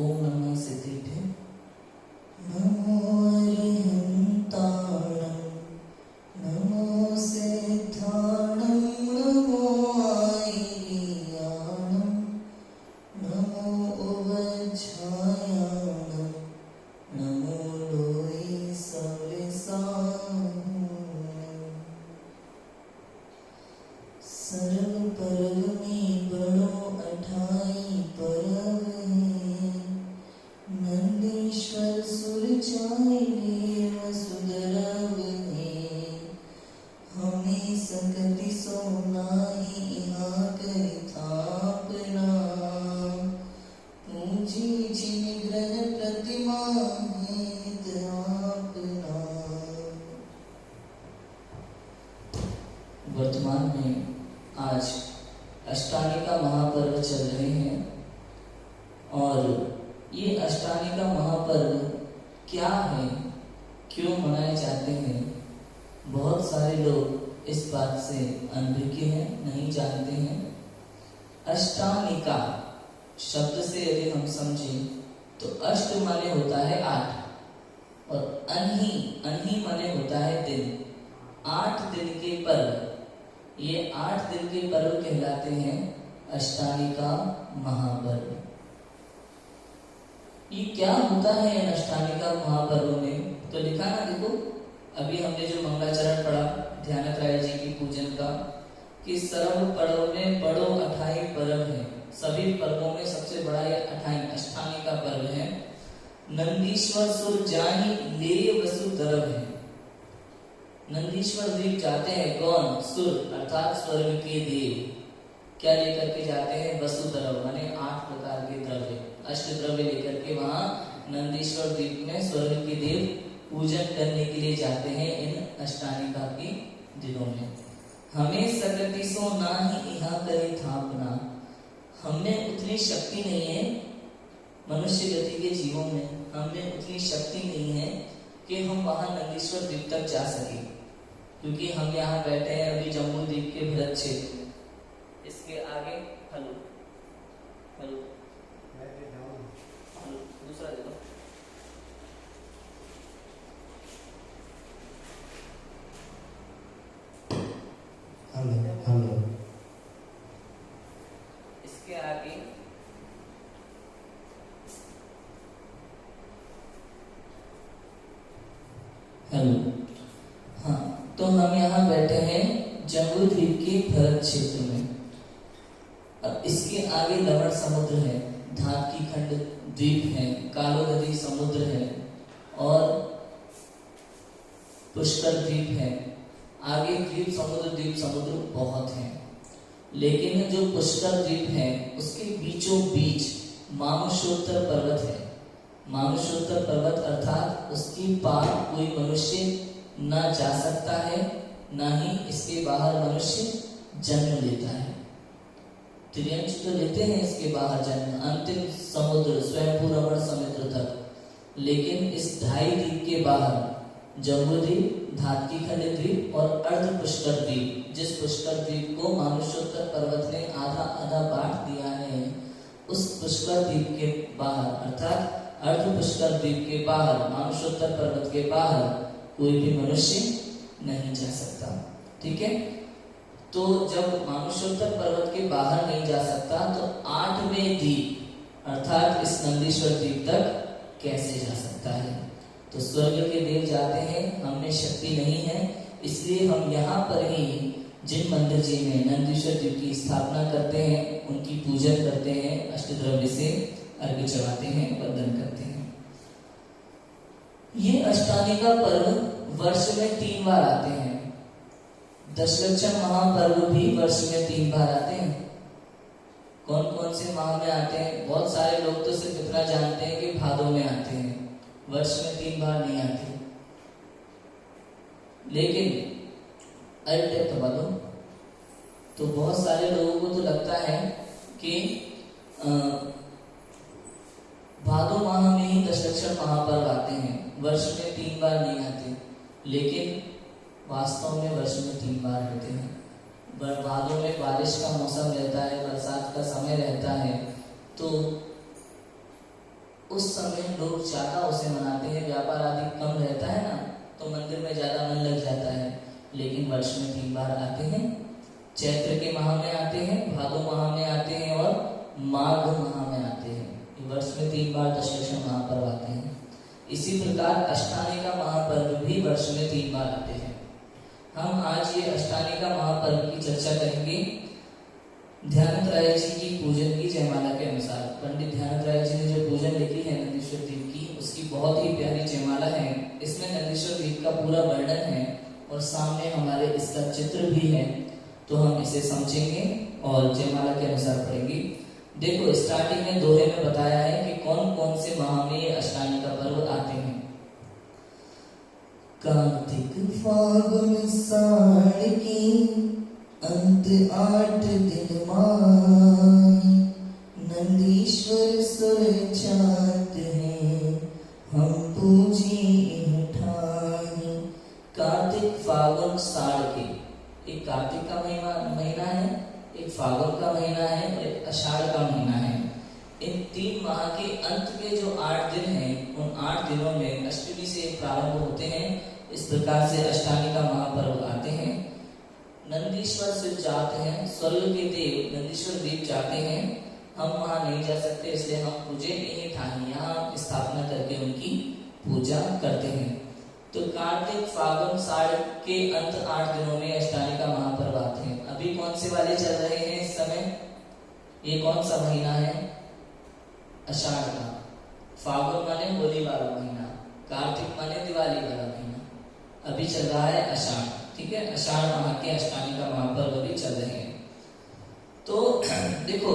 ओम नमः सिद्धिभ्यो नमो अरिहन्ताणं नमो सिद्धाणं नमो आयर्याणं नमो उवज्झायाणं नमो लोई सविसाहुणं। सर्व पर्व में बड़ो अठाई पर्व है, नंदीश्वर सुर जाय देव सुदरव है। हमें सकति सो नाही यहाँ करि थापना, पूजी जिन ग्रह प्रतिमा हित आपना। वर्तमान में आज अष्टानिका महापर्व चल रहे हैं और ये अष्टानिका महापर्व क्या है, क्यों मनाए जाते हैं, बहुत सारे लोग इस बात से अनभिज्ञ हैं, नहीं जानते हैं। अष्टानिका शब्द से यदि हम समझें तो अष्ट माने होता है 8 और अनही माने होता है दिन। 8 दिन के पर्व, ये 8 दिन के पर्व कहलाते हैं अष्टानिका महापर्व। ये क्या होता है इन अष्टानिका महापर्व में, तो लिखा ना, देखो अभी हमने जो मंगलाचरण पढ़ा ध्यानक राय जी की पूजन का, कि सर्व पर्व में बड़ो अठाई पर्व है। सभी पर्वों में सबसे बड़ा ये अष्टानिका पर्व है। नंदीश्वर सुर जाहि ले वसुधरव है। नंदीश्वर द्वीप जाते हैं कौन? सुर अर्थात स्वर्ग के देव। क्या लेकर के जाते हैं? वसुधरव माने 8 प्रकार के द्रव्य, अष्ट द्रव्य लेकर के वहां नंदीश्वर द्वीप में स्वर्ग के देव पूजन करने के लिए जाते हैं इन अष्टानिका के दिनों में। हमें सकति सो नाही यहाँ करे थापना। हमें उतनी शक्ति नहीं है, मनुष्य गति के जीवों में हमें उतनी शक्ति नहीं है कि हम वहां नंदीश्वर द्वीप तक जा सके, क्योंकि हम यहाँ बैठे हैं अभी जम्मू द्वीप के भरत क्षेत्र। इसके आगे हेलो हेलो हेलो दूसरा दे दो। हेलो हेलो इसके आगे हेलो। हाँ, तो हम यहाँ बैठे हैं जम्बू द्वीप के भरत क्षेत्र में। अब इसके आगे लवण समुद्र है, धातकी खंड द्वीप है, कालो नदी समुद्र है और पुष्कर द्वीप है। आगे द्वीप समुद्र बहुत हैं, लेकिन जो पुष्कर द्वीप है उसके बीचों बीच मानुषोत्तर पर्वत है। मानुषोत्तर पर्वत अर्थात उसकी पार कोई मनुष्य न जा सकता है, न ही इसके बाहर मनुष्य जन्म लेता है। त्रियंश तो लेते हैं इसके बाहर जन्म, अंतिम समुद्र स्वयंभू रमण समुद्र तक, लेकिन इस 2.5 द्वीप के बाहर जम्बू द्वीप, धातकी खंड द्वीप और अर्ध पुष्कर द्वीप, जिस पुष्कर द्वीप को मानुषोत्तर पर्वत ने आधा आधा बांट दिया है, उस पुष्कर द्वीप के बाहर अर्थात अर्ध पुष्कर द्वीप के बाहर, मानुषोत्तर पर्वत के बाहर कोई भी मनुष्य नहीं जा सकता। ठीक है, तो जब मानुषोत्तर पर्वत के बाहर नहीं जा सकता तो 8वें द्वीप अर्थात इस नंदीश्वर द्वीप तक कैसे जा सकता है? तो स्वर्ग के देव जाते हैं, हमें शक्ति नहीं है, इसलिए हम यहाँ पर ही जिन मंदिर जी में नंदीश्वर द्वीप की स्थापना करते हैं, उनकी पूजन करते हैं, अष्टद्रव्य से अर्घ्य चढ़ाते हैं, वंदन करते हैं। ये अष्टानिका पर्व वर्ष में 3 बार आते हैं। दशलक्षण महापर्व भी वर्ष में 3 बार आते हैं। कौन कौन से माह में आते हैं? बहुत सारे लोग तो सिर्फ इतना जानते हैं कि भादों में आते हैं, वर्ष में 3 बार नहीं आते। लेकिन अल्टे तो बोलो, तो बहुत सारे लोगों को तो लगता है कि भादों माह में ही दशलक्षण महापर्व आते हैं, वर्ष में 3 बार नहीं आते। लेकिन वास्तव में वर्ष में 3 बार होते हैं। भादों में बारिश का मौसम रहता है, बरसात का समय रहता है, तो उस समय लोग ज्यादा उसे मनाते हैं, व्यापार आदि कम रहता है ना, तो मंदिर में ज्यादा मन लग जाता है। लेकिन वर्ष में 3 बार आते हैं, चैत्र के माह में आते हैं, भादो माह में आते हैं और माघ माह में आते हैं। वर्ष में 3 बार दशदशा महापर्व आते हैं। इसी प्रकार अष्टानिका महापर्व भी वर्ष में 3 बार आते हैं। हम आज ये अष्टानिका महापर्व की चर्चा करेंगे ध्यानत्राय जी की पूजन की जयमाला के अनुसार। पंडित ध्यानत्राय जी ने जो पूजन लिखी है नंदीश्वर द्वीप की, उसकी बहुत ही प्यारी जयमाला है। इसमें नंदीश्वर द्वीप का पूरा वर्णन है और सामने हमारे इसका चित्र भी है, तो हम इसे समझेंगे और जयमाला के अनुसार पढ़ेंगे। देखो, स्टार्टिंग में दोहे में बताया है कि कौन कौन से माह में ये अष्टानिका पर्व आते हैं। कार्तिक फागुन साड़ की अंत 8 दिन माई, नंदीश्वर सुर चात है हम पूजी ठाई। कार्तिक फागुन साड़ के, एक कार्तिक का महीना है, एक फागुन का महीना है और एक आषाढ़ का महीना है। इन 3 माह के अंत के जो 8 दिन हैं, उन 8 दिनों में अष्टमी से प्रारंभ होते हैं। इस प्रकार से अष्टानिका महापर्व आते हैं। नंदीश्वर से जाते हैं, स्वर्ग के देव नंदीश्वर द्वीप जाते हैं। हम वहां नहीं जा सकते, इसलिए हम पूजे नहीं ठाही, यहाँ स्थापना करके उनकी पूजा करते हैं। तो कार्तिक फागुन साड़ के अंत 8 दिनों में अष्टानिका महापर्व आते हैं। अभी कौन से वाले चल रहे हैं इस समय? ये कौन सा महीना है? आषाढ़ का। फागुन माने होली वाला महीना, कार्तिक माने दिवाली वाला महीना। अभी चल रहा है आषाढ़, ठीक है। आषाढ़ माह के अष्टानिका महापर्व भी चल रहे हैं। तो देखो,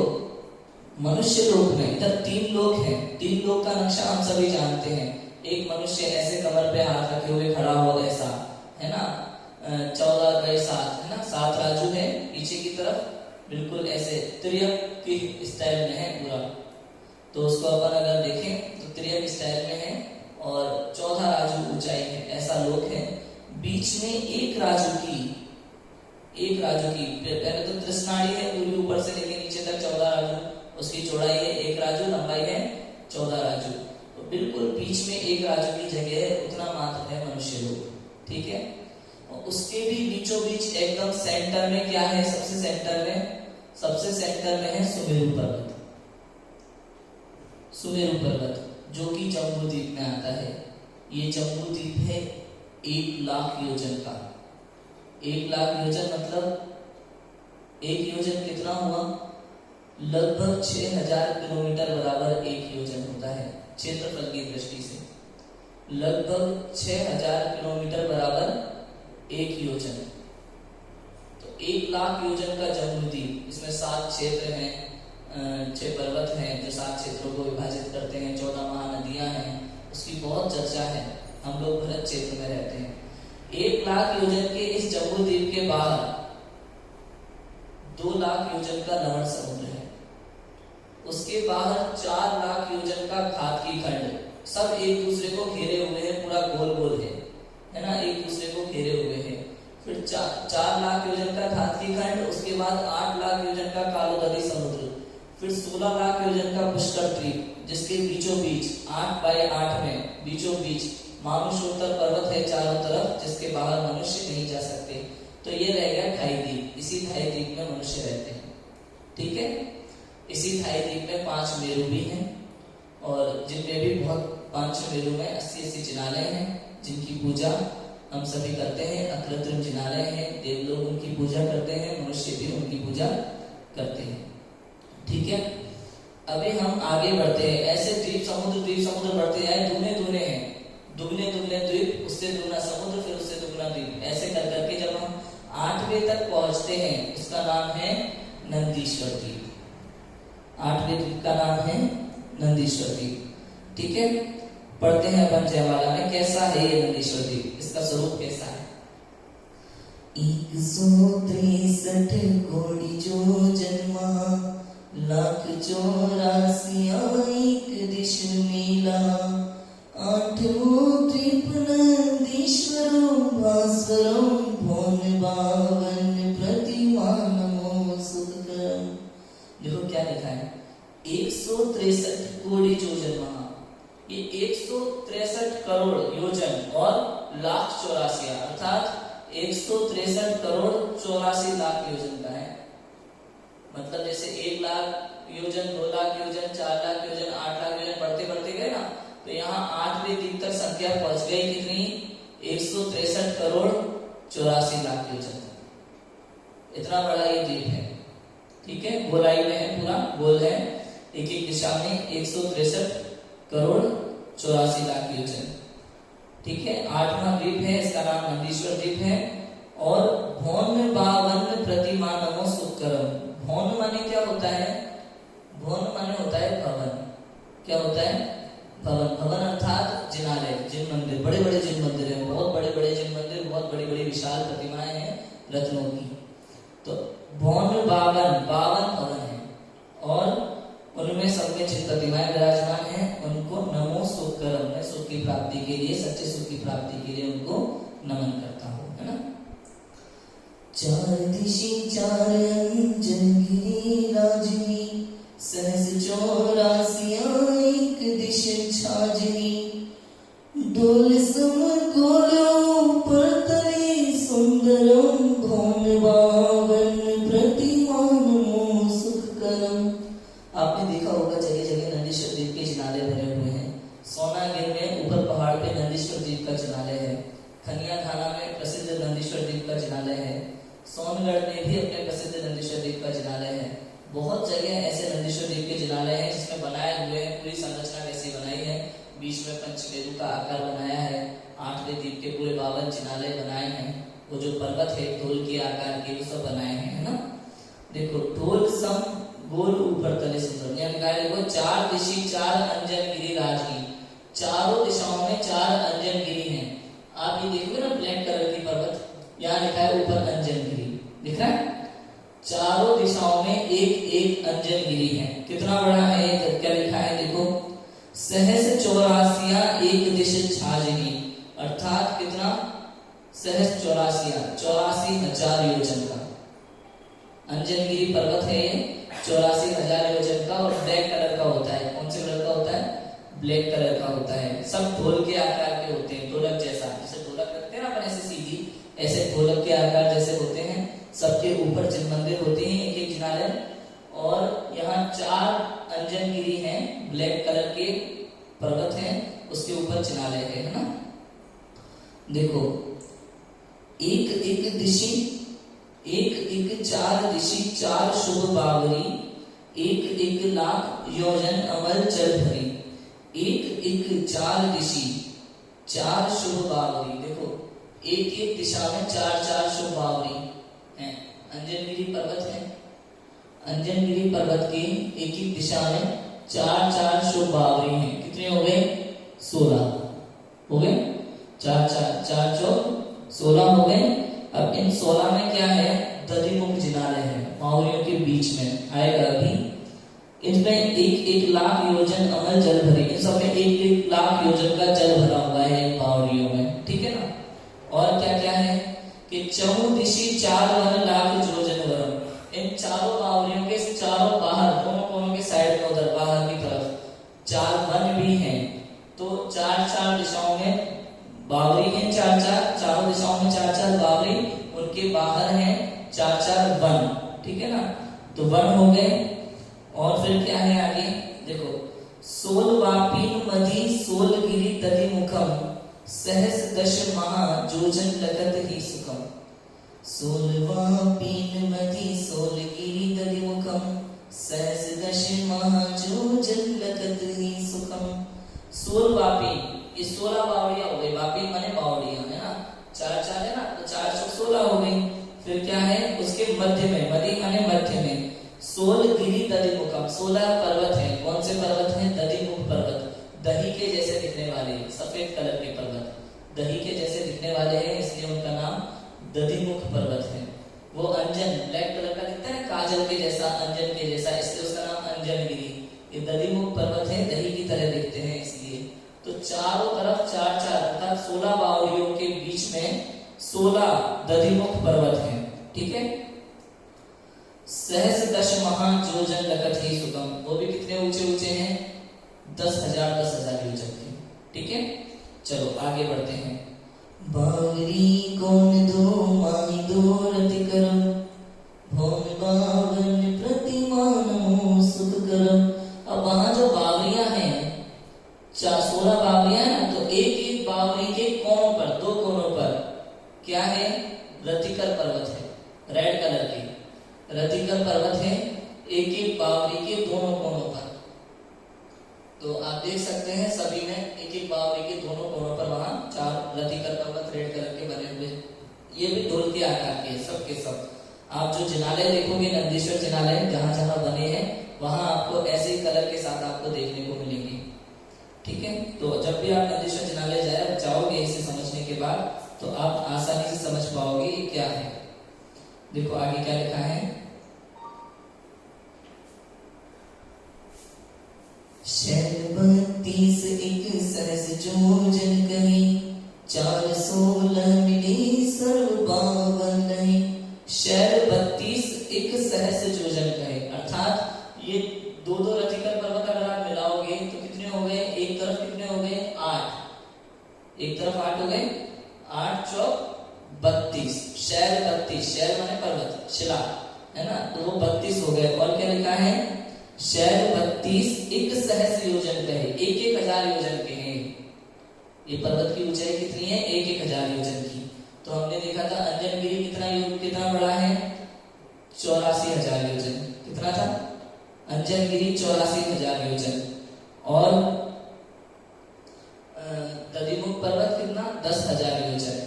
मनुष्य लोक में इधर 3 लोक हैं। 3 लोक का नक्शा हम सभी जानते हैं। एक मनुष्य ऐसे कमर पे हाथ रखे हुए खड़ा हो, ऐसा है ना, 14 बाई 7 है ना, 7 राजू है पीछे की तरफ, बिल्कुल ऐसे त्रियक की स्टाइल में है पूरा। तो उसको अपन अगर देखें तो त्रियक स्टाइल में है और 14 राजू ऊंचाई है, ऐसा लोक है। बीच में एक राजू की पहले तो त्रिस्नाड़ी है पूरी ऊपर से लेके नीचे तक 14 राजू, उसकी चौड़ाई है 1 राजू, लंबाई है 14 राजू। तो बिल्कुल बीच में 1 राजू की जगह है, उतना मात्र है मनुष्य लोग, ठीक है। और उसके भी बीचों बीच एकदम सेंटर में क्या है? सबसे सेंटर में है सुमेरु पर्वत। सुमेरु पर्वत जो कि जम्बू द्वीप में आता है। ये जम्बू द्वीप है 1 लाख योजन का। 1 लाख योजन मतलब 1 योजन कितना हुआ? लगभग 6000 किलोमीटर बराबर 1 योजन होता है क्षेत्रफल की दृष्टि से। लगभग 6000 किलोमीटर बराबर 1 योजन। तो 1 लाख योजन का जम्बू द्वीप, इसमें 7 क्षेत्र हैं, 6 पर्वत हैं जो 7 क्षेत्रों को विभाजित करते हैं, 14 महानदियां हैं, उसकी बहुत चर्चा है। हम लोग भरत क्षेत्र में रहते हैं। 1 लाख योजन के इस जम्बू द्वीप के बाहर 2 लाख योजन का लवण समुद्र है। उसके बाहर 4 लाख योजन का घातकी खंड, सब एक दूसरे को घेरे हुए हैं, पूरा गोल गोल है ना, एक दूसरे को घेरे हुए हैं। फिर 4 लाख योजन का घातकी खंड, उसके बाद 8 लाख योजन का कालोदरी समुद्र, फिर 16 लाख योजन का पुष्कर द्वीप, जिसके बीचों बीच 8 बाई 8 में बीचों बीच मानुषोत्तर पर्वत है चारों तरफ, जिसके बाहर मनुष्य नहीं जा सकते। तो ये रह गया 2.5 द्वीप। इसी 2.5 द्वीप में मनुष्य रहते हैं, ठीक है। इसी 2.5 द्वीप में 5 मेरु भी हैं, और जिनमें भी बहुत 5 मेरु में 80 जिनालय हैं, जिनकी पूजा हम सभी करते हैं। अकृत्रिम जिनालय हैं, देव लोग उनकी पूजा करते हैं, मनुष्य भी उनकी पूजा करते हैं, ठीक है। अभी हम आगे बढ़ते हैं। ऐसे द्वीप समुद्र बढ़ते हैं, दुगने हैं, दुगने द्वीप, उससे दुगना समुद्र, फिर उससे दुगना द्वीप, ऐसे कर करके जब हम 8वें तक पहुंचते हैं, उसका नाम है नंदीश्वर द्वीप। 8वें द्वीप का नाम है नंदीश्वर द्वीप, ठीक है। पढ़ते हैं अपन जयमाला में, कैसा है ये नंदीश्वर द्वीप, इसका स्वरूप कैसा है। 163 कोटि जो जन्मा, 1,84,000 एक दिश मेला, 8 द्वीप नंदीश्वरम भास्वरम भुवन बावन प्रतिमानमो सुखकरम। देखो क्या लिखा है, 163 कोटि जो जन्मा, ये 163 करोड़ योजन और लाख 84, अर्थात 163 करोड़ 84 लाख योजन का है। मतलब जैसे 1 लाख योजन, 2 लाख योजन, 4 लाख योजन, 8 लाख योजन बढ़ते बढ़ते गए ना, तो यहाँ 8वें द्वीप तक संख्या पहुंच गई कितनी, 163 करोड़ 84 लाख योजन तक। इतना बड़ा ये द्वीप है, ठीक है, गोलाई में है, पूरा गोल है, एक एक दिशा में 163 करोड़ 84 लाख योजन, ठीक है। 8वां द्वीप है, इसका नाम नंदीश्वर द्वीप है। और भौन बावन प्रतिमा नमो सुकरम। भौन माने क्या होता है, भौन माने होता है भवन, क्या होता है, भवन। भवन अर्थात जिनालय, जिन मंदिर, बड़े बड़े जिन मंदिर है, बहुत बड़े बड़े जिन मंदिर, बहुत बड़ी बड़ी विशाल प्रतिमाएं हैं रत्नों की। तो भौन बावन, बावन भवन है और उनमें सब में जिन प्रतिमाएं विराजमान हैं उनको नमो सुकरम, मैं सुख की प्राप्ति के लिए, सच्चे सुख की प्राप्ति के लिए उनको नमन करता हूँ, है ना। चार दिशि चार अंजन गिरिराजनी, सहस 84 एक दिश छाजनी, डोल सम गोलो पर तले सुंदरम, भौन बावन प्रतिमा नमो सुखकरम। आपने देखा होगा जगह जगह नंदीश्वर द्वीप के जिनाले बने हुए हैं। सोनागिर में ऊपर पहाड़ पे नंदीश्वर द्वीप का जिनालय है। खनिया खाना में प्रसिद्ध नंदीश्वर द्वीप का जिनालय है। सोनगढ़ में भी अपने प्रसिद्ध नंदीश्वर द्वीप का जिनालय है। बहुत जगह ऐसे नंदीश्वर द्वीप के जिनालय हैं जिसमें बनाए हुए हैं, पूरी संरचना वैसी बनाई है, बीच में पंचकेतु का आकार बनाया है, 8वें द्वीप के पूरे 52 जिनालय बनाए हैं। वो जो पर्वत है ढोल के आकार के, वो सब बनाए हैं, है ना। देखो, ढोल सम गोल ऊपर तले सुंदर, यहाँ लिखा है देखो, 4 दिशि 4 अंजन गिरी राजगी, चारों दिशाओं में 4 अंजन गिरी हैं। आप ये देखोगे ना ब्लैक कलर की पर्वत, यहाँ लिखा है ऊपर अंजन गिरी, दिख रहा है। चारों दिशाओं में एक एक अंजन गिरी है। कितना बड़ा है, क्या लिखा है देखो, सहस 84 एक दिश छाजनी, अर्थात कितना, सहस 84,000 योजन का अंजनगिरी पर्वत है, 84,000 योजन का, और ब्लैक कलर का होता है। कौन से कलर का होता है, ब्लैक कलर का होता है। सब ढोल के आकार के होते हैं, ढोलक जैसा, जैसे ढोलक रखते हैं ना अपन ऐसे सीधी, ऐसे ढोलक के आकार जैसे होते हैं। सबके ऊपर जिन मंदिर होते हैं एक एक जिनालय, और यहाँ 4 अंजनगिरी हैं, ब्लैक कलर के पर्वत हैं, उसके ऊपर जिनालय है ना। देखो, एक एक दिशि, एक एक 4 दिशि 4 शुभ बावरी, एक एक लाख योजन अमल जल भरी, एक एक 4 दिशि 4 शुभ बावरी। देखो, एक एक दिशा में 4 शुभ बावरी हैं। अंजनगिरी पर्वत है, अंजनगिरी पर्वत की एक एक दिशा में 4 शुभ बावरी हैं। कितने हो गए, 16 हो गए, 4 चौक 16 हो गए। अब इन 16 में क्या है, दधिमुख जिनालय है, बावरियों के बीच में आएगा अभी। इनमें एक एक लाख योजन अमल जल भरे, इन सब में एक एक लाख योजन का जल भरा हुआ है इन बावरियों में, ठीक है ना। और क्या क्या है कि 4 दिशि 4 वन लाख योजन वरम, इन चारों बावरियों के चारों बाहर, दोनों कोनों के साइड में, उधर बाहर की तरफ 4 वन भी हैं। तो 4 दिशाओं में बावरी हैं, 4 चारों दिशाओं में 4 बावरी, उनके बाहर हैं 4 वन, ठीक है ना। तो वन हो गए। और फिर क्या है आगे देखो, सोल वापी मधी सोल गिरी दधि मुखम, सहस दश महा जोजन लगत ही सुखम। सोल वापी मधी सोल गिरी दधि मुखम, सहस दश महा जोजन लगत ही सुखम। सोल वापी, ये 16 बावड़ियां हो गई, वापी माने बावड़ियां, है ना। 4 है ना, तो 4 16 हो गई। फिर क्या है, उसके मध्य में, मधी माने मध्य में, सोल गिरी दधिमुखम, 16 पर्वत है। कौन से पर्वत हैं, दधिमुख पर्वत, दही के जैसे दिखने वाले, सफेद कलर के पर्वत, दही के जैसे दिखने वाले हैं, इसलिए उनका नाम दधिमुख पर्वत है। वो अंजन, ब्लैक कलर का दिखता है, काजल के जैसा, अंजन के जैसा, इसलिए उसका नाम अंजनगिरी। ये दधिमुख पर्वत है, दही की तरह दिखते हैं इसलिए। तो चारों तरफ 4 अर्थात 16 बावरियों के बीच में 16 दधिमुख पर्वत हैं, ठीक है। सहस दश महा जोजन लकट ही सुगम, वो भी कितने ऊंचे ऊंचे हैं, 10,000 योजन की। ठीक है, चलो आगे बढ़ते हैं। बावरी कौन दो माई दो रति करम, भौम बावन प्रतिमान सुख करम। अब वहां जो बावरियां हैं, 16 बावरियां है ना, तो एक एक बावरी के कोनों पर, 2 कोनों पर क्या है, रतिकर पर्वत है, रेड कलर की रतिकर पर्वत है, एक एक बावरी के दोनों कोनों पर। तो आप देख सकते हैं सभी में एक एक बावरी के दोनों कोनों पर वहां 4 रतिकर पर्वत रेड कलर के बने हुए। ये भी ढोल के आकार के सब के सब। आप जो जिनालय देखोगे, नंदीश्वर जिनालय जहां जहां बने हैं, वहां आपको ऐसे ही कलर के साथ आपको देखने को मिलेंगे। ठीक है, तो जब भी आप नंदीश्वर जिनालय जाओगे इसे समझने के बाद, तो आप आसानी से समझ पाओगे ये क्या है। देखो आगे क्या लिखा है, शैल 32 एक सहस जोजन कही, 416 मिली सर्व बावन नहीं। शैल 32 एक सहस जोजन कहे, अर्थात ये 2-2 रतिकर पर्वत अगर आप मिलाओगे तो कितने हो गए, एक तरफ कितने हो गए, 8, एक तरफ 8 हो गए, 8 चौक 32। शैल 32, शैल माने पर्वत, शिला है ना, तो वो 32 हो गए। और क्या लिखा है, शैल 32 एक सहस योजन कहे, 1,000 योजन के हैं। ये पर्वत की ऊंचाई कितनी है, 1,000 योजन की। तो हमने देखा था अंजनगिरी कितना बड़ा है, 84,000 योजन। कितना था, अंजनगिरी 84,000 योजन। और दधिमुख पर्वत कितना, 10,000 योजन।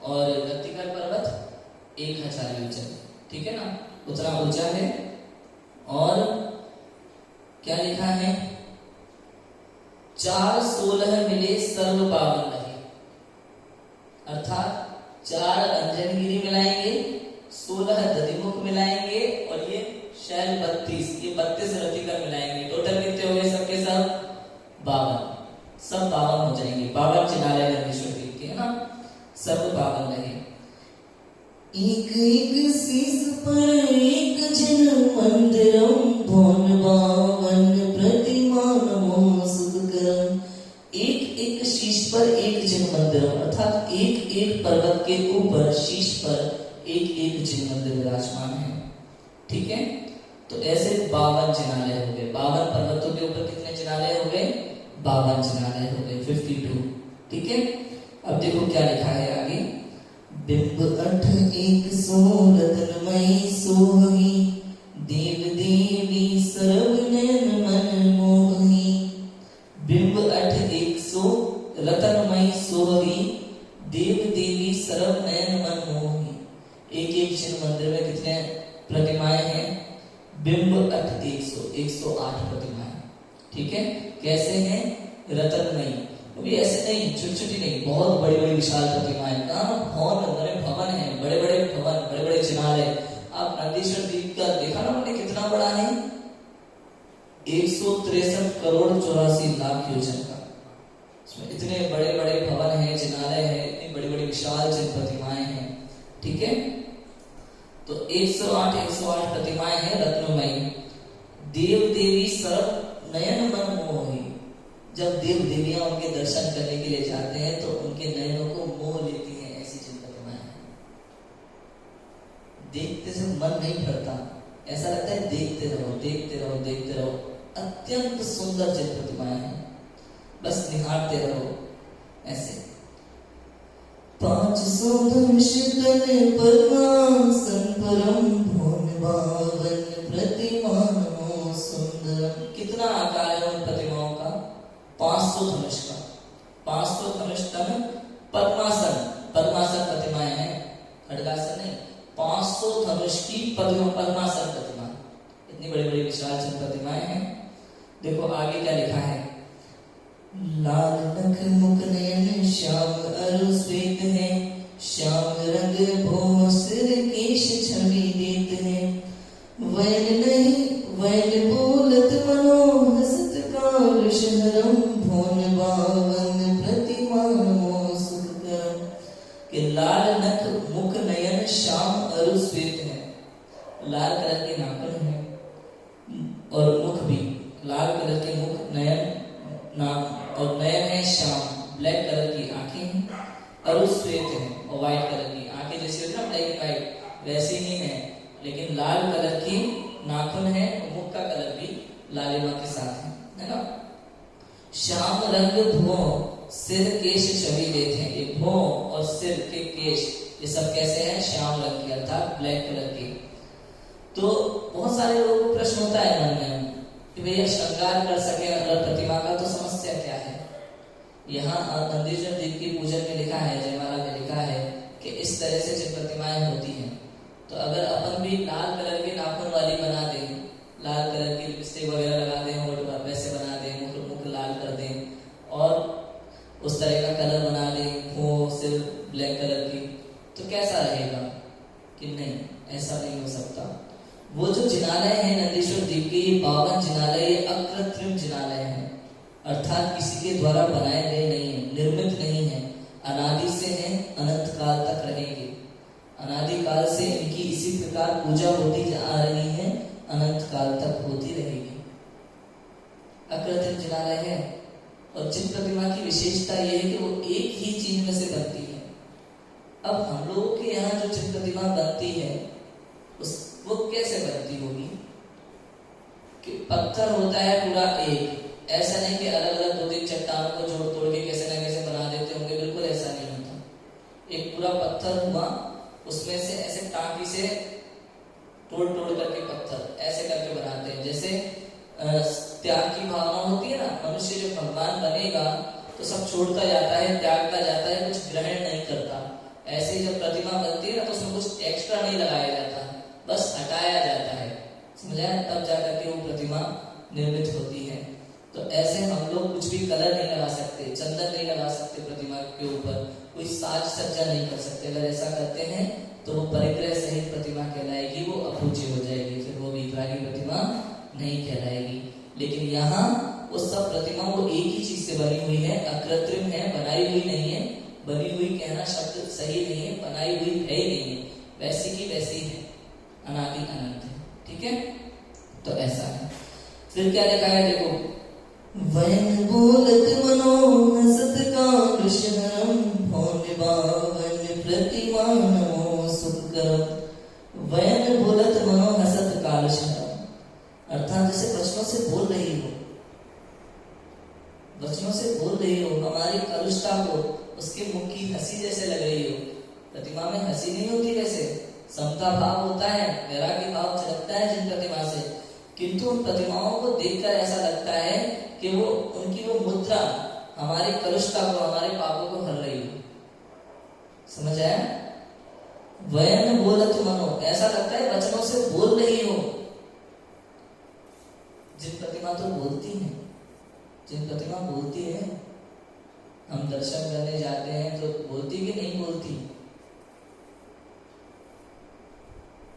और रतिकर पर्वत 1,000 योजन। ठीक है ना, उतना ऊंचा है। और क्या लिखा है, 416 मिले सर्व बावन रहे, अर्थात 4 अंजनगिरी मिलाएंगे, 16 दधिमुख मिलाएंगे, और ये शैल 32, ये 32 रतिकर मिलाएंगे। टोटल कितने हो गए सबके सब, 52। सब 52 हो जाएंगे। 52 जिनालय नंदीश्वर देव के है ना, सब 52 रहे। एक एक शीश पर एक जिन मंदिरम, भौम बावन प्रतिमान मोह सुख करम। एक एक शीश पर एक जिन मंदिरम, अर्थात एक एक पर्वत के ऊपर शीश पर एक एक जिन मंदिर विराजमान है। ठीक है, तो ऐसे 52 जिनालय हो गए। 52 पर्वतों के ऊपर कितने जिनालय हो गए, 52 जिनालय हो गए, 52। ठीक है, अब देखो क्या लिखा है आगे, बिंब 8 एक सो रतनमयी सोही, देव देवी सर्व नयन मन मोही। बिंब 8 एक सो रतनमयी सोही, देव देवी सर्व नयन मन मोही। एक एक जिन मंदिर में कितने प्रतिमाएं हैं, बिंब 8 108 प्रतिमाएं। ठीक है, कैसे हैं, रतनमयी, भी ऐसे नहीं छोटी छोटी नहीं, बहुत बड़ी बड़ी विशाल प्रतिमाएं। भवन है, बड़े बड़े भवन, बड़े बड़े जिनालय। आप नंदीश्वर द्वीप का देखा ना हमने, कितना बड़ा है, 163 करोड़ 84 लाख योजन का। इसमें इतने बड़े बड़े भवन हैं, जिनालय है, इतनी बड़ी बड़ी विशाल जिन प्रतिमाएं हैं। ठीक है, तो 108 प्रतिमाएं हैं रत्नमयी। देव देवी सर्व नयन मन मोही, जब देव देवियां उनके दर्शन करने के लिए जाते हैं तो उनके नयनों को मोह लेती हैं, ऐसी जिन प्रतिमाएं हैं। देखते से मन नहीं भरता, ऐसा लगता है देखते रहो देखते रहो देखते रहो। अत्यंत सुंदर जिन प्रतिमाएं हैं, बस निहारते रहो ऐसे। 500 धनुष तने पद्मासन परम, भौम बावन प्रतिमान मोह सुंदरम। कितना आकार है उन प्रतिमाओं का, 500 धनुष का, 500 धनुष तन पद्मासन, पद्मासन प्रतिमाएं हैं, खड्गासन नहीं, 500 धनुष की पद्मासन प्रतिमा। इतनी बड़ी बड़ी विशाल जिन प्रतिमाएं हैं। देखो आगे क्या लिखा है, लाल नख मुख नयन श्याम अरु श्वेत है, श्याम रंग भो सिर केश छवि देत है। वैल नहीं वैल बोलत मनो हसत कारुष हरम, भौम बावन प्रतिमान मोह सुख करम। कि लाल नख मुख नयन श्याम अरु श्वेत है, लाल कलर के नाखून है और मुख भी लाल कलर के मुख नयन नाक और नयन है श्याम, ब्लैक कलर की आंखें हैं, और श्वेत है और व्हाइट कलर की आंखें, जैसे होती है ना ब्लैक एंड व्हाइट वैसी ही है, लेकिन लाल कलर की नाखून है और मुख का कलर भी लालिमा के साथ है ना। श्याम रंग भुवों सिर केश छवि देते हैं, ये भुवों और सिर के केश ये सब कैसे हैं, श्याम रंग के अर्थात ब्लैक कलर के। तो बहुत सारे लोगों को प्रश्न होता है मन में कि भैया श्रृंगार कर सके अगर प्रतिमा का तो समस्या क्या है। यहाँ नंदीश्वर देव की पूजन में लिखा है, जयमाला में लिखा है कि इस तरह से जिन प्रतिमाएं होती हैं, तो अगर अपन भी लाल कलर की नाखून वाली बना दें, लाल कलर की लिपस्टिक वगैरह लगा दें और वैसे बना दें, मुख लाल कर दें और उस तरह का कलर बना दें, वो सिर्फ ब्लैक कलर की, तो कैसा रहेगा कि नहीं, ऐसा नहीं हो सकता। वो जो जिनालय है नंदीश्वर देव के, ये 52 जिनालय ये अकृत्रिम जिनालय है, अर्थात किसी के द्वारा बनाए गए नहीं है, निर्मित नहीं है, अनादि से हैं, अनंत काल तक रहेंगे। अनादि काल से इनकी इसी प्रकार पूजा होती आ रही है, अनंत काल तक होती रहेगी। अकृत्रिम जिनालय है। और जिन प्रतिमा की विशेषता यह है कि वो एक ही चीज में से बनती है। अब हम लोगों के यहाँ जो जिन प्रतिमा बनती है वो कैसे बनती होगी कि पत्थर होता है पूरा एक, ऐसा नहीं कि अलग अलग 2-3 चट्टानों को जोड़ तोड़ के कैसे ना कैसे बना देते होंगे, बिल्कुल ऐसा नहीं होता। एक पूरा पत्थर हुआ, उसमें से ऐसे टांकी से तोड़ तोड़ करके पत्थर ऐसे करके बनाते हैं। जैसे त्याग की भावना होती है ना, मनुष्य जब भगवान बनेगा तो सब छोड़ता जाता है, त्यागता जाता है, कुछ ग्रहण नहीं करता। ऐसे जब प्रतिमा बनती है ना तो उसमें कुछ एक्स्ट्रा नहीं लगाया जाता, बस हटाया जाता है, समझा, तब जाकर के वो प्रतिमा निर्मित होती है। तो ऐसे हम लोग कुछ भी कलर नहीं लगा सकते, चंदन नहीं लगा सकते प्रतिमा के ऊपर, कोई साज सज्जा नहीं कर सकते। अगर ऐसा करते हैं तो वो परिग्रह सहित प्रतिमा कहलाएगी, वो अपूज्य हो जाएगी, फिर वो विग्रही प्रतिमा नहीं कहलाएगी। लेकिन यहाँ वो सब प्रतिमा वो एक ही चीज से बनी हुई है, अकृत्रिम है, बनाई हुई नहीं है। बनी हुई कहना शब्द सही नहीं है, बनाई हुई है ही नहीं है, वैसी की वैसी है, अनादि अनंत है। ठीक है, तो ऐसा है। फिर क्या लिखा है, देखो, वैन बोलत मनो हसत कालुषहरम भौन बावन प्रतिमा नमो सुखकरम। वैन बोलत मनो हसत कालुषहरम, अर्थात जैसे वचनों से बोल रही हो, वचनों से बोल रही हो, हमारी कलुषता को उसके मुख की हंसी जैसे लग रही हो। प्रतिमा में हंसी नहीं होती, वैसे समता भाव होता है, वैराग्य भाव झलकता है जिन प्रतिमा से, किंतु उन प्रतिमाओं को देखकर ऐसा लगता है कि वो उनकी वो मुद्रा हमारी कलुषता को, हमारे पापों को हर रही हो। समझ आया? वयन बोलत मनो, ऐसा लगता है वचनों से बोल रही हो। जिन प्रतिमा तो बोलती है, जिन प्रतिमा बोलती है, हम दर्शन करने जाते हैं तो बोलती कि नहीं बोलती?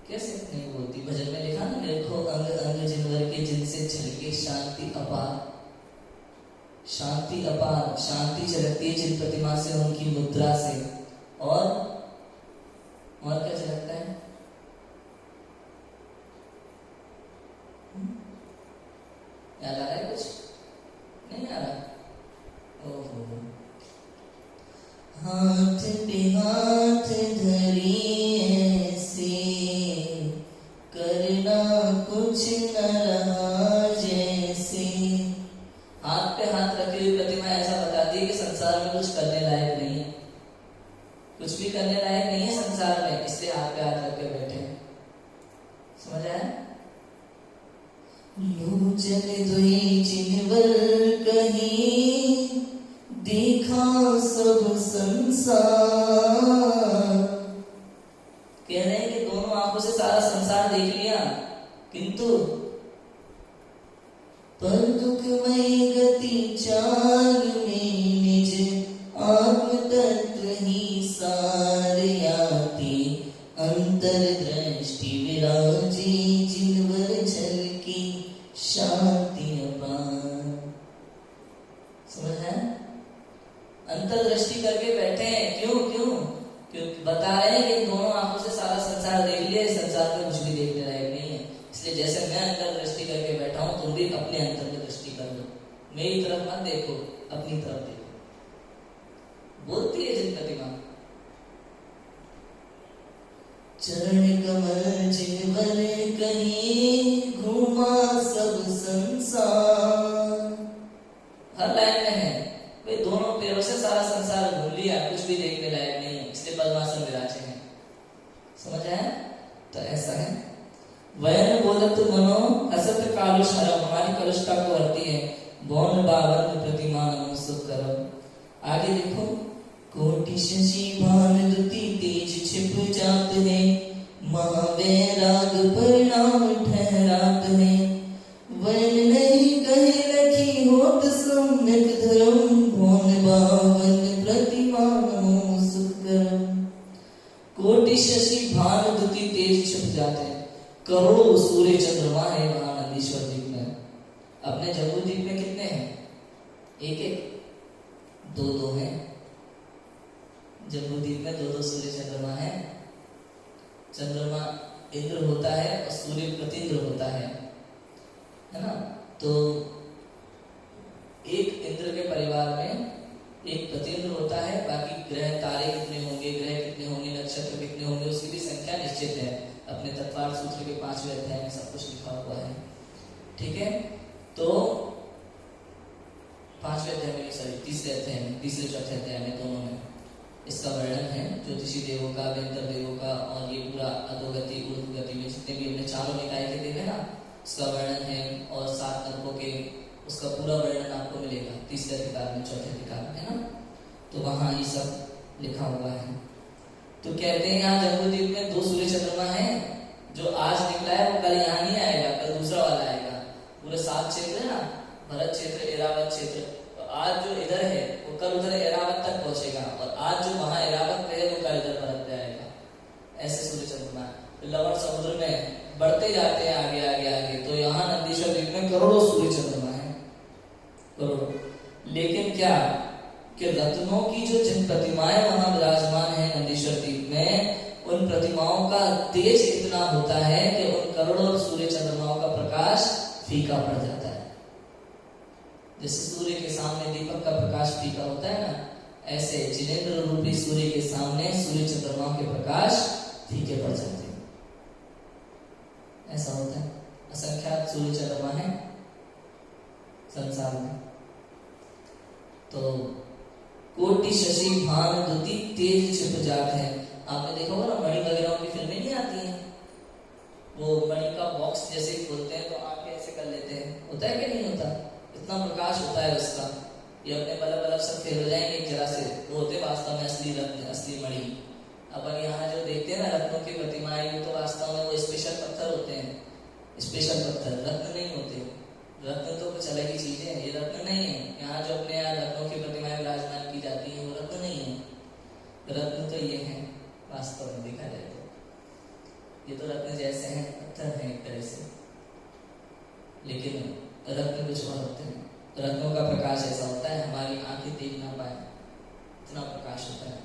कैसे नहीं बोलती? भजन में लिखा ना, देखो अंग अंग जिनवर के जिनसे झलके शांति अपार, शांति अपार, शांति झलकती है जिन प्रतिमा से, उनकी मुद्रा से। और क्या झलकता है? याद आ रहा है कुछ? नहीं आ रहा? ओहो, हाथ पे हाथ धरी ऐसे, करना कुछ न रहा जैसे। हाथ पे हाथ रखी हुई प्रतिमा ऐसा बताती है कि संसार में कुछ करने लायक नहीं है, कुछ भी करने लायक नहीं है संसार में, इसलिए हाथ पे हाथ रख के बैठे हैं। समझ आया? लोचन दुई जिनवर कहीं, देखा सब संसार। कह रहे हैं कि दोनों आंखों से सारा संसार देख लिया, किंतु पर दुखमय गति चाल में निज आत्म तत्व ही सार आती। अंतर दृष्टि विराजे जिनवर झलकी शांति अपार। समझ है? अंतर्दृष्टि करके बैठे हैं, क्यों क्योंकि बता रहे हैं कि दोनों आंखों से सारा संसार देख लिया, संसार में कुछ भी देखने लायक नहीं है। इसलिए जैसे मैं अंतर्दृष्टि करके बैठा हूं, तुम भी अपने अंतर में दृष्टि कर लो, मेरी तरफ मत देखो, अपनी तरफ देखो, बोलती है जिन प्रतिमा। चरण कमल जिनवर कहीं घूमा सब संसार। हर लाइन में है वे दोनों पैरों से सारा संसार घूम लिया, कुछ भी देखने लायक नहीं, इसलिए पद्मासन विराजे हैं। समझ आया? तो ऐसा है। वयन बोलत मनो असत कालुष हरम, हमारी कलुषता को हरती है। बौन बावन प्रतिमा नमो सुकरम। आगे देखो, कोटि शशि भान दुति तेज छिप जात है, महावैराग परिणाम ठहरात है। वयन नहीं कहे लखी होत सम्यक धर्म, भौन बावन प्रतिमा नमो सुकरम। कोटि शशि भान दुति तेज छिप जाते हैं, करोड़ों सूर्य चंद्रमा है वहां नंदीश्वर द्वीप में। अपने जम्बू द्वीप में कितने हैं? एक एक, दो दो हैं। जम्बू द्वीप में दो दो सूर्य चंद्रमा है। चंद्रमा इंद्र होता है और सूर्य प्रतिंद्र होता है ना? तो एक इंद्र के परिवार में एक प्रतिंद्र होता है, बाकी ग्रह तारे कितने होंगे, ग्रह कितने होंगे, नक्षत्र कितने होंगे, उसकी भी संख्या निश्चित है। अपने तत्वार्थ सूत्र के 5वें अध्याय में सब कुछ लिखा हुआ है। ठीक है, तो 5वें अध्याय में, सॉरी 3रे अध्याय में, 3रे 4थे अध्याय में, दोनों में इसका वर्णन है। ज्योतिषी देवों का, वेंतर देवों का, और ये पूरा अधोगति ऊर्ध्वगति में जितने भी हमने चारों निकाय के देव है ना, उसका वर्णन है। और 7 नरकों के, उसका पूरा वर्णन आपको मिलेगा 3रे अधिकार में, 4थे अधिकार में, है ना? तो वहां ये सब लिखा हुआ है। तो कहते हैं यहाँ जम्बू द्वीप में 2 सूर्य चंद्रमा है। जो आज निकला है वो कल यहाँ नहीं आएगा, कल दूसरा वाला आएगा। पूरे 7 क्षेत्र है ना, भरत क्षेत्र, एरावत क्षेत्र, तो आज जो इधर है वो कल उधर एरावत तक पहुंचेगा, और आज जो वहां एरावत पे है वो कल इधर भरत पे आएगा। ऐसे सूर्य चंद्रमा लवण समुद्र में बढ़ते जाते हैं आगे आगे आगे। तो यहाँ नंदीश्वर द्वीप में करोड़ों सूर्य चंद्रमा है, करोड़ों। लेकिन क्या कि रत्नों की जो जिन प्रतिमाएं वहां विराजमान है नंदीश्वर द्वीप में, उन प्रतिमाओं का तेज इतना होता है कि उन करोड़ों सूर्य चंद्रमाओं का प्रकाश फीका पड़ जाता है। जैसे सूर्य के सामने दीपक का प्रकाश फीका होता है ना, ऐसे जिनेंद्र रूपी सूर्य के सामने सूर्य चंद्रमाओं के प्रकाश फीके पड़ जाते हैं। ऐसा होता है। असंख्यात सूर्य चंद्रमा है संसार में। तो कोटि शशि भान दुति तेज छिप जात है। आपने देखा होगा ना, मणि वगैरह की फिल्में नहीं आती हैं, वो मणि का बॉक्स जैसे ही खोलते हैं तो आंखें ऐसे कर लेते हैं, होता है कि नहीं होता? इतना प्रकाश होता है उसका, ये अपने बल्ब बल्ब सब फेल हो जाएंगे एक जरा से, वो होते वास्तव में असली रत्न, असली मणि। अपन यहाँ जो देखते हैं ना रत्नों की प्रतिमाएं, वो तो वास्तव में वो स्पेशल पत्थर होते हैं, स्पेशल पत्थर, रत्न नहीं होते। रत्न तो कुछ अलग ही चीज है, ये रत्न नहीं है। यहाँ जो अपने यहाँ रत्नों की प्रतिमाएं विराजमान की जाती है वो रत्न नहीं है। रत्न तो ये है वास्तव में देखा जाए तो, ये तो रत्न जैसे हैं, पत्थर हैं एक तरह से, लेकिन रत्न कुछ और होते हैं। रत्नों का प्रकाश ऐसा होता है हमारी आंखें देख ना पाए, इतना प्रकाश होता है।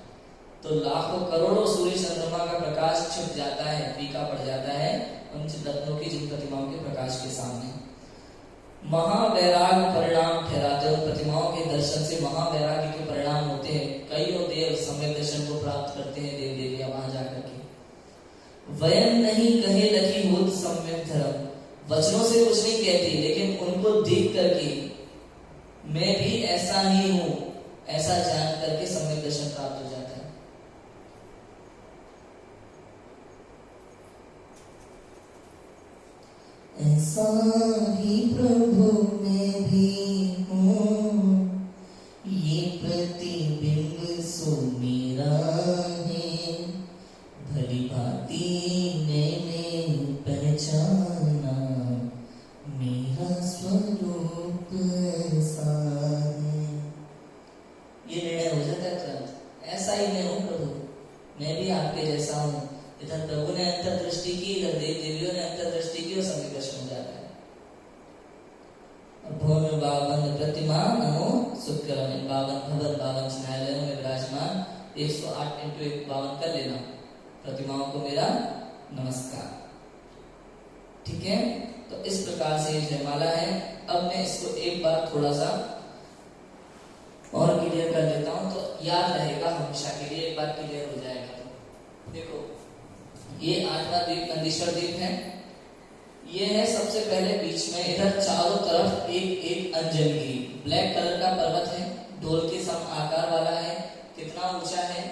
तो लाखों करोड़ों सूर्य चंद्रमा का प्रकाश छिप जाता है, फीका पड़ जाता है उन रत्नों की जिन प्रतिमाओं के प्रकाश के सामने। महावैराग परिणाम ठहराते हैं। उन प्रतिमाओं के दर्शन से महावैराग्य के परिणाम होते हैं। कईयों देव सम्यक दर्शन को प्राप्त करते हैं, देव देवियां वहां जाकर के। वयन नहीं कहे लखी होत सम्यक धर्म, वचनों से कुछ नहीं कहती, लेकिन उनको देख करके मैं भी ऐसा ही हूं, ऐसा जान करके सम्यक दर्शन प्राप्त हो जाता है। ऐसा ही प्रभु मैं भी हूँ, ये प्रतिबिंब सो मेरा है, भली भांति मैंने पहचाना, मेरा स्वरूप ऐसा है। ये निर्णय हो जाता है तुरंत, ऐसा ही मैं हूँ प्रभु, मैं भी आपके जैसा हूँ। इधर प्रभु ने अंतर्दृष्टि की, इधर देव देवियों ने अंतर्दृष्टि की, और सम्यक दर्शन हो जाता है। भवन 52 प्रतिमा नमो सुकरम, 52 भवन 52 न्यायालयों में विराजमान 108 × 52 कर लेना, प्रतिमाओं को मेरा नमस्कार। ठीक है, तो इस प्रकार से ये जयमाला है। अब मैं इसको एक बार थोड़ा सा और क्लियर कर लेता हूं, तो याद रहेगा हमेशा के लिए, एक बार क्लियर हो जाएगा। तो देखो, ये 8वां द्वीप नंदीश्वर द्वीप है। ये है सबसे पहले बीच में, इधर चारों तरफ एक एक अंजनगिरी, ब्लैक कलर का पर्वत है, ढोल के सम आकार वाला है। कितना ऊंचा है?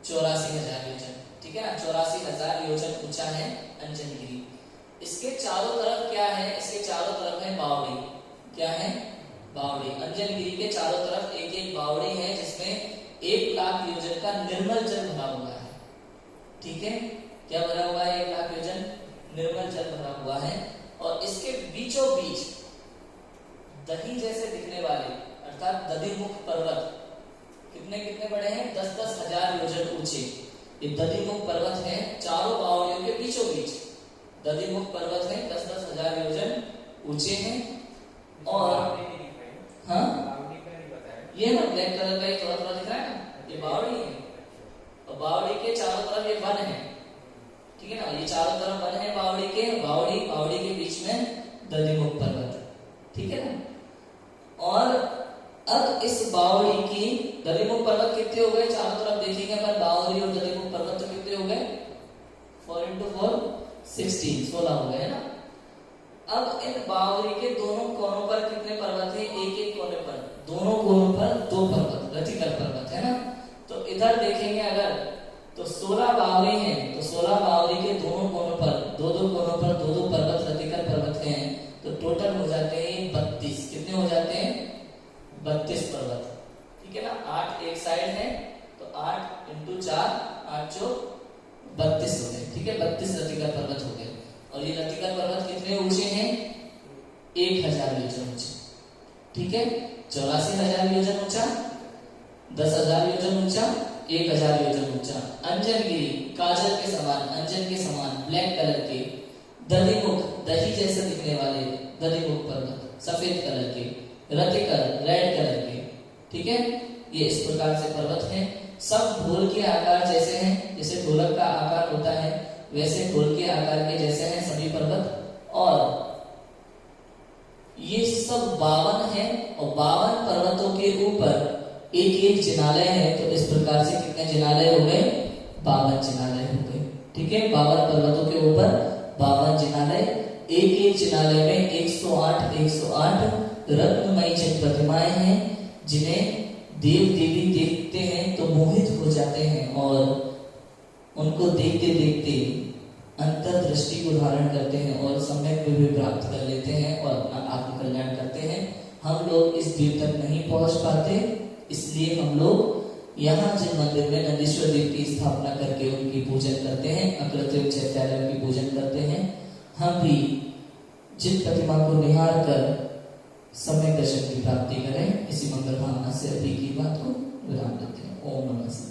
84,000 योजन, ठीक है ना, 84,000 योजन ऊंचा है अंजनगिरी। इसके चारों तरफ क्या है? इसके चारों तरफ है बावड़ी। क्या है? बावड़ी। अंजनगिरी के चारों तरफ एक एक बावड़ी है, जिसमें 1 लाख योजन का निर्मल जल भरा हुआ है। ठीक है, क्या भरा हुआ है? 1 लाख योजन निर्मल जल भरा हुआ है। और इसके बीचों बीच दही जैसे दिखने वाले अर्थात दधिमुख पर्वत कितने कितने बड़े हैं? 10-10 हजार योजन ऊंचे ये दधिमुख पर्वत है। चारों बावड़ियों के बीचों बीच दधिमुख पर्वत है, 10-10 हजार योजन ऊंचे हैं। और हाँ, ये ना ब्लैक कलर का थोड़ा थोड़ा दिख रहा है ना, ये बावड़ी है। और बावड़ी के चारों तरफ ये वन है, ठीक है ना, ये चारों तरफ वन है बावड़ी के। बावड़ी के बीच में दधिमुख पर्वत, ठीक है ना। और अब इस बावड़ी की, दधिमुख पर्वत कितने हो गए? चारों तरफ देखेंगे अपन, बावड़ी और दधिमुख पर्वत तो कितने हो गए? 4 × 4 16 हो गए ना। अब इन बावड़ी के दोनों कोनों पर कितने पर्वत है? एक एक कोने पर, दोनों कोनों पर 2 पर्वत, रतिकर पर्वत है ना। तो इधर देखेंगे अगर, तो 16 बावड़ी हैं, तो 16 बावड़ी के दोनों कोनों पर, 2-2 कोनों पर 2-2 पर्वत, रतिकर पर्वत हैं। तो टोटल हो जाते हैं 32। कितने हो जाते हैं? 32 पर्वत, ठीक है ना। 8 एक साइड है, तो 8 × 4 8 × 32 हो गए, ठीक है। 32 रतिकर पर्वत हो गए। और ये रतिकर पर्वत कितने ऊंचे हैं? 1000 योजन ऊंचे, ठीक है। 84,000 योजन ऊंचा, 10,000 योजन ऊंचा, 1000 योजन ऊंचा। अंजनगिरी काजल के समान, अंजन के समान ब्लैक कलर के, दधिमुख दही जैसे दिखने वाले दधिमुख पर्वत सफेद कलर के, रतिकर रेड कलर के, ठीक है। ये इस प्रकार से पर्वत हैं। सब ढोल के आकार जैसे हैं, जैसे ढोलक का आकार होता है वैसे ढोल के आकार के जैसे हैं सभी पर्वत। और ये सब 52 है, और 52 पर्वतों के ऊपर एक एक जिनालय है। तो इस प्रकार से कितने जिनालय हो गए? 52 जिनालय हो गए, ठीक है। 52 पर्वतों के ऊपर 52 जिनालय, एक एक जिनालय में 108 रत्नमयी जिन प्रतिमाएं हैं, जिन्हें देव देवी देखते हैं तो मोहित हो जाते हैं, और उनको देखते देखते अंतर्दृष्टि को धारण करते हैं और सम्यक विभूति प्राप्त कर लेते हैं और अपना आत्मकल्याण करते हैं। हम लोग इस द्वीप तक नहीं पहुंच पाते, इसलिए हम लोग यहाँ जिन मंदिर में नंदीश्वर देव की स्थापना करके उनकी पूजन करते हैं, अकृत्रिम चैत्यालय की पूजन करते हैं। हम भी जिन प्रतिमा को निहार कर समय दर्शन की प्राप्ति करें, इसी मंगल भावना से अभी की बात को विराम देते हैं। ओम नमः शिवाय।